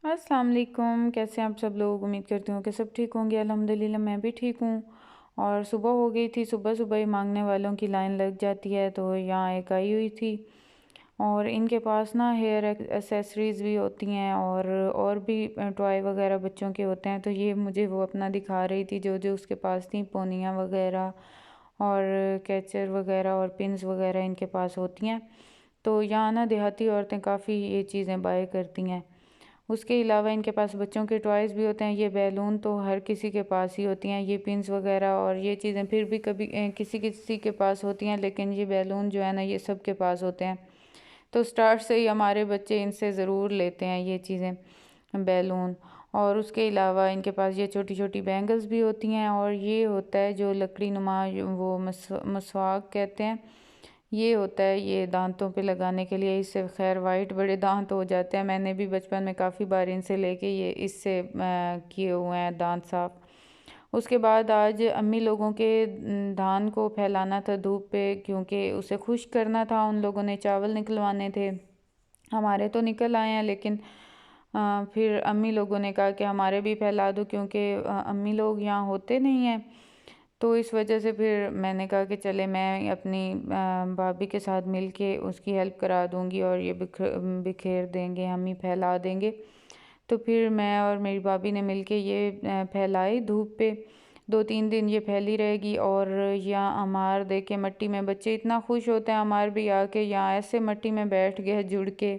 अस्सलाम वालेकुम। कैसे हैं आप सब लोग? उम्मीद करती हूँ कि सब ठीक होंगे। अल्हम्दुलिल्लाह मैं भी ठीक हूँ। और सुबह हो गई थी, सुबह सुबह ही मांगने वालों की लाइन लग जाती है। तो यहाँ एक आई हुई थी और इनके पास ना हेयर एसेसरीज़ भी होती हैं और भी टॉय वगैरह बच्चों के होते हैं। तो ये मुझे वो अपना दिखा रही थी जो जो उसके पास थी, पोनियाँ वगैरह और कैचर वगैरह और पिन्स वगैरह इनके पास होती हैं। तो यहाँ ना देहाती औरतें काफ़ी ये चीज़ें बाय करती हैं। उसके अलावा इनके पास बच्चों के टॉयज़ भी होते हैं। ये बैलून तो हर किसी के पास ही होती हैं, ये पिन्स वगैरह और ये चीज़ें फिर भी कभी किसी किसी के पास होती हैं, लेकिन ये बैलून जो है ना ये सब के पास होते हैं। तो स्टार्ट से ही हमारे बच्चे इनसे ज़रूर लेते हैं ये चीज़ें, बैलून। और उसके अलावा इनके पास ये छोटी छोटी बैंगल्स भी होती हैं और ये होता है जो लकड़ी नुमा वो मसवाक कहते हैं, ये होता है ये दांतों पे लगाने के लिए। इससे खैर वाइट बड़े दांत हो जाते हैं। मैंने भी बचपन में काफ़ी बार इनसे लेके ये इससे किए हुए हैं दांत साफ़। उसके बाद आज अम्मी लोगों के धान को फैलाना था धूप पे, क्योंकि उसे खुश्क करना था। उन लोगों ने चावल निकलवाने थे। हमारे तो निकल आए हैं, लेकिन फिर अम्मी लोगों ने कहा कि हमारे भी फैला दो, क्योंकि अम्मी लोग यहाँ होते नहीं हैं। तो इस वजह से फिर मैंने कहा कि चले मैं अपनी भाभी के साथ मिल के उसकी हेल्प करा दूँगी और ये बिखेर देंगे, हम ही फैला देंगे। तो फिर मैं और मेरी भाभी ने मिल के ये फैलाई धूप पे। 2-3 दिन ये फैली रहेगी। और यहाँ अमार देख के मट्टी में बच्चे इतना खुश होते हैं, अमार भी आके यहाँ ऐसे मट्टी में बैठ गया जुड़ के।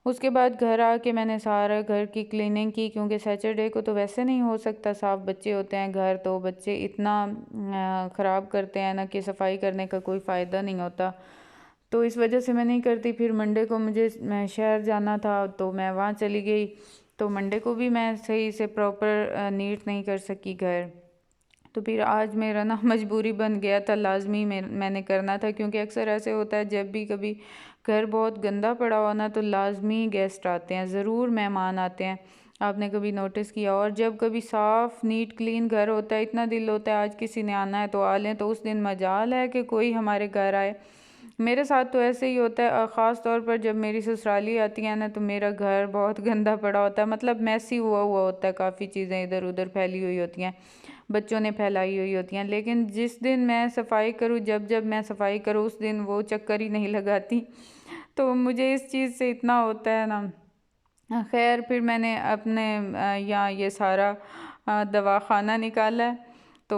उसके बाद घर आके मैंने सारा घर की क्लीनिंग की, क्योंकि सैटरडे को तो वैसे नहीं हो सकता, साफ़ बच्चे होते हैं घर। तो बच्चे इतना ख़राब करते हैं ना कि सफाई करने का कोई फ़ायदा नहीं होता। तो इस वजह से मैं नहीं करती। फिर मंडे को मुझे मैं शहर जाना था तो मैं वहाँ चली गई। तो मंडे को भी मैं सही से प्रॉपर नीट नहीं कर सकी घर। तो फिर आज मेरा ना मजबूरी बन गया था, लाजमी मैंने करना था, क्योंकि अक्सर ऐसे होता है जब भी कभी घर बहुत गंदा पड़ा हो ना तो लाजमी गेस्ट आते हैं, ज़रूर मेहमान आते हैं। आपने कभी नोटिस किया? और जब कभी साफ़ नीट क्लीन घर होता है, इतना दिल होता है आज किसी ने आना है तो आ लें, तो उस दिन मजाल है कि कोई हमारे घर आए। मेरे साथ तो ऐसे ही होता है। ख़ास तौर पर जब मेरी ससुराली आती है ना तो मेरा घर बहुत गंदा पड़ा होता है, मतलब मैसी हुआ हुआ होता है, काफ़ी चीज़ें इधर उधर फैली हुई होती हैं, बच्चों ने फैलाई हुई होती हैं। लेकिन जिस दिन मैं सफाई करूँ, जब जब मैं सफाई करूँ उस दिन वो चक्कर ही नहीं लगाती। तो मुझे इस चीज़ से इतना होता है ना। खैर फिर मैंने अपने यहाँ ये सारा दवाखाना निकाला है। तो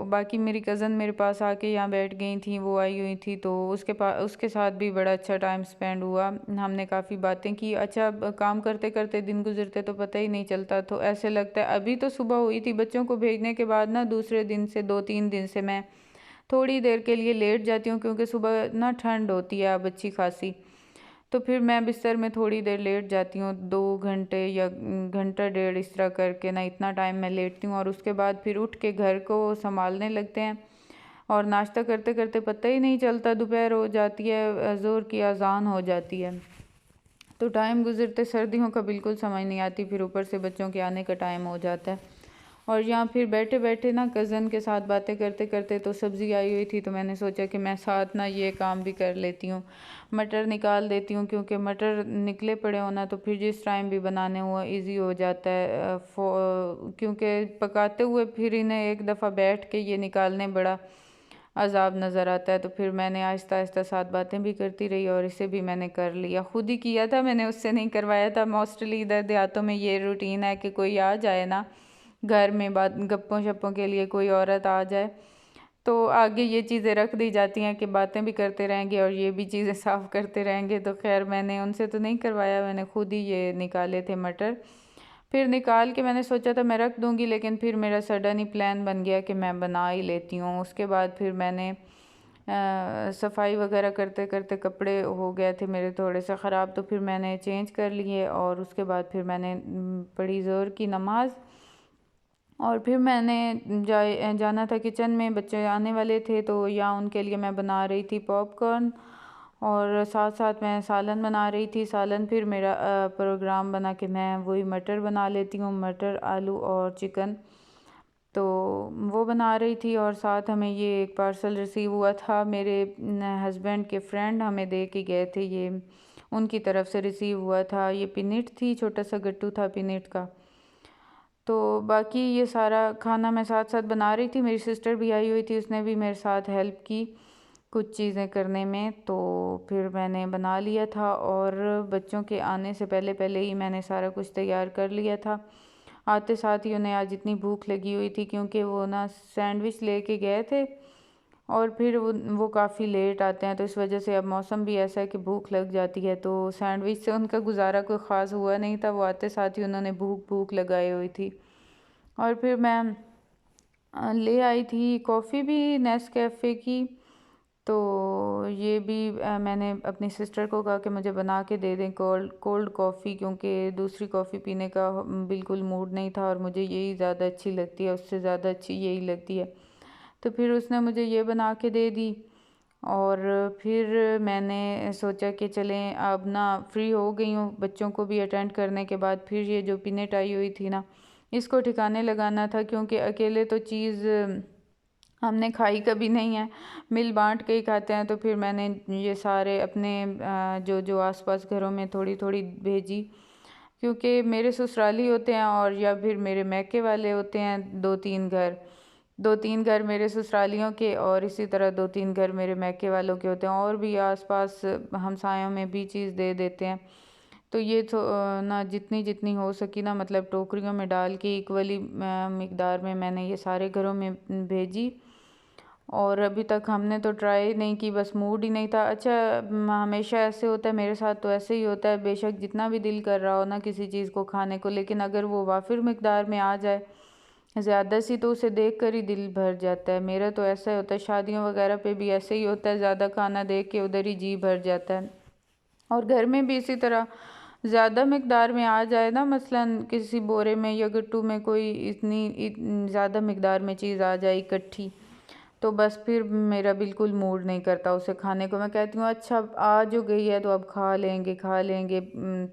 बाकी मेरी कज़न मेरे पास आके यहाँ बैठ गई थी, वो आई हुई थी, तो उसके साथ भी बड़ा अच्छा टाइम स्पेंड हुआ। हमने काफ़ी बातें की। अच्छा, काम करते करते दिन गुजरते तो पता ही नहीं चलता। तो ऐसे लगता है अभी तो सुबह हुई थी, बच्चों को भेजने के बाद ना दूसरे दिन से 2-3 दिन से मैं थोड़ी देर के लिए लेट जाती हूँ, क्योंकि सुबह ना ठंड होती है अब अच्छी खासी। तो फिर मैं बिस्तर में थोड़ी देर लेट जाती हूँ, 2 घंटे या घंटा डेढ़ इस तरह करके ना, इतना टाइम मैं लेटती हूँ। और उसके बाद फिर उठ के घर को संभालने लगते हैं और नाश्ता करते करते पता ही नहीं चलता, दोपहर हो जाती है, ज़ोर की अजान हो जाती है। तो टाइम गुजरते सर्दियों का बिल्कुल समझ नहीं आती। फिर ऊपर से बच्चों के आने का टाइम हो जाता है। और यहाँ फिर बैठे बैठे ना कज़न के साथ बातें करते करते तो सब्ज़ी आई हुई थी, तो मैंने सोचा कि मैं साथ ना ये काम भी कर लेती हूँ, मटर निकाल देती हूँ। क्योंकि मटर निकले पड़े होना तो फिर जिस टाइम भी बनाने हुआ इजी हो जाता है। क्योंकि पकाते हुए फिर इन्हें एक दफ़ा बैठ के ये निकालने बड़ा अज़ाब नज़र आता है। तो फिर मैंने आहिस्ता आहिस्ता साथ बातें भी करती रही और इसे भी मैंने कर लिया, खुद ही किया था, मैंने उससे नहीं करवाया था। मोस्टली इधर देहातों में ये रूटीन है कि कोई आ जाए ना घर में, बात गप्पों शप्पों के लिए कोई औरत आ जाए तो आगे ये चीज़ें रख दी जाती हैं कि बातें भी करते रहेंगे और ये भी चीज़ें साफ़ करते रहेंगे। तो खैर मैंने उनसे तो नहीं करवाया, मैंने खुद ही ये निकाले थे मटर। फिर निकाल के मैंने सोचा था मैं रख दूँगी, लेकिन फिर मेरा सडन ही प्लान बन गया कि मैं बना ही लेती हूँ। उसके बाद फिर मैंने सफाई वगैरह करते करते कपड़े हो गए थे मेरे थोड़े से ख़राब, तो फिर मैंने चेंज कर लिए। और उसके बाद फिर मैंने पढ़ी ज़ोहर की नमाज़। और फिर मैंने जाना था किचन में, बच्चे आने वाले थे तो या उनके लिए मैं बना रही थी पॉपकॉर्न और साथ साथ मैं सालन बना रही थी। सालन फिर मेरा प्रोग्राम बना कि मैं वही मटर बना लेती हूँ, मटर आलू और चिकन, तो वो बना रही थी। और साथ हमें ये एक पार्सल रिसीव हुआ था, मेरे हस्बैंड के फ्रेंड हमें दे के गए थे ये, उनकी तरफ से रिसीव हुआ था। ये पिनिट थी, छोटा सा गट्टू था पिनिट का। तो बाकी ये सारा खाना मैं साथ साथ बना रही थी। मेरी सिस्टर भी आई हुई थी, उसने भी मेरे साथ हेल्प की कुछ चीज़ें करने में। तो फिर मैंने बना लिया था और बच्चों के आने से पहले पहले ही मैंने सारा कुछ तैयार कर लिया था। आते साथ ही उन्हें आज इतनी भूख लगी हुई थी क्योंकि वो ना सैंडविच लेके गए थे और फिर वो काफ़ी लेट आते हैं, तो इस वजह से अब मौसम भी ऐसा है कि भूख लग जाती है। तो सैंडविच से उनका गुजारा कोई ख़ास हुआ नहीं था। वो आते साथ ही उन्होंने भूख भूख लगाई हुई थी। और फिर मैं ले आई थी कॉफ़ी भी नेस्कैफ़े की। तो ये भी मैंने अपनी सिस्टर को कहा कि मुझे बना के दे दें कोल्ड कोल्ड कॉफ़ी, क्योंकि दूसरी कॉफ़ी पीने का बिल्कुल मूड नहीं था और मुझे यही ज़्यादा अच्छी लगती है, उससे ज़्यादा अच्छी यही लगती है। तो फिर उसने मुझे ये बना के दे दी और फिर मैंने सोचा कि चलें, अब ना फ्री हो गई हूँ बच्चों को भी अटेंड करने के बाद, फिर ये जो पिनेट आई हुई थी ना, इसको ठिकाने लगाना था, क्योंकि अकेले तो चीज़ हमने खाई कभी नहीं है, मिल बांट के ही खाते हैं। तो फिर मैंने ये सारे अपने जो जो आसपास घरों में थोड़ी थोड़ी भेजी, क्योंकि मेरे ससुराली होते हैं और या फिर मेरे मैके वाले होते हैं दो तीन घर मेरे ससुरालियों के, और इसी तरह दो तीन घर मेरे मैके वालों के होते हैं, और भी आसपास हमसायों में भी चीज़ दे देते हैं। तो ये तो ना जितनी जितनी हो सकी ना, मतलब टोकरियों में डाल के इक्वली मिकदार में मैंने ये सारे घरों में भेजी। और अभी तक हमने तो ट्राई नहीं की, बस मूड ही नहीं था। अच्छा, हमेशा ऐसे होता है, मेरे साथ तो ऐसे ही होता है, बेशक जितना भी दिल कर रहा हो ना किसी चीज़ को खाने को, लेकिन अगर वो वाफिर मिकदार में आ जाए ज़्यादा सी, तो उसे देख कर ही दिल भर जाता है। मेरा तो ऐसा ही होता है, शादियों वगैरह पे भी ऐसे ही होता है, ज़्यादा खाना देख के उधर ही जी भर जाता है। और घर में भी इसी तरह ज़्यादा मिकदार में आ जाए ना, मसलन किसी बोरे में या गट्टू में कोई इतनी ज़्यादा मिकदार में चीज़ आ जाए इकट्ठी, तो बस फिर मेरा बिल्कुल मूड नहीं करता उसे खाने को। मैं कहती हूँ अच्छा आ जो गई है तो अब खा लेंगे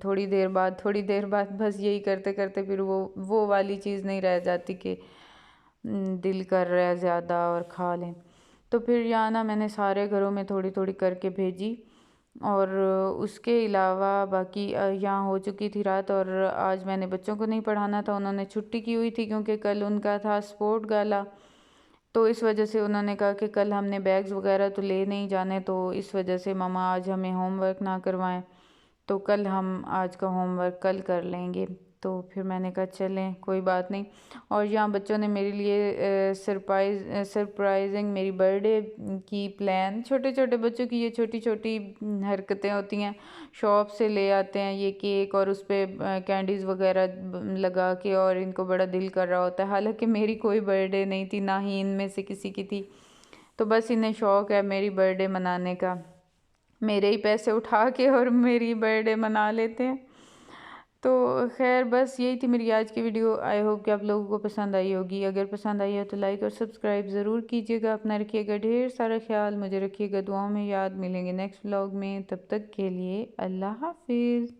थोड़ी देर बाद, बस यही करते करते फिर वो वाली चीज़ नहीं रह जाती कि दिल कर रहा है ज़्यादा और खा लें। तो फिर यहाँ ना मैंने सारे घरों में थोड़ी थोड़ी करके भेजी। और उसके अलावा बाकी यहाँ हो चुकी थी रात, और आज मैंने बच्चों को नहीं पढ़ाना था, उन्होंने छुट्टी की हुई थी क्योंकि कल उनका था स्पोर्ट गाला। तो इस वजह से उन्होंने कहा कि कल हमने बैग्स वगैरह तो ले नहीं जाने, तो इस वजह से मम्मा आज हमें होमवर्क ना करवाएं, तो कल हम आज का होमवर्क कल कर लेंगे। तो फिर मैंने कहा चलें कोई बात नहीं। और यहाँ बच्चों ने मेरे लिए सरप्राइजिंग मेरी बर्थडे की प्लान, छोटे छोटे बच्चों की ये छोटी छोटी हरकतें होती हैं, शॉप से ले आते हैं ये केक और उस पर कैंडीज़ वगैरह लगा के, और इनको बड़ा दिल कर रहा होता है। हालांकि मेरी कोई बर्थडे नहीं थी, ना ही इनमें से किसी की थी, तो बस इन्हें शौक़ है मेरी बर्थडे मनाने का, मेरे ही पैसे उठा के और मेरी बर्थडे मना लेते हैं। तो खैर बस यही थी मेरी आज की वीडियो। आई होप कि आप लोगों को पसंद आई होगी। अगर पसंद आई है तो लाइक और सब्सक्राइब ज़रूर कीजिएगा। अपना रखिएगा ढेर सारा ख्याल, मुझे रखिएगा दुआओं में याद। मिलेंगे नेक्स्ट व्लॉग में, तब तक के लिए अल्लाह हाफिज़।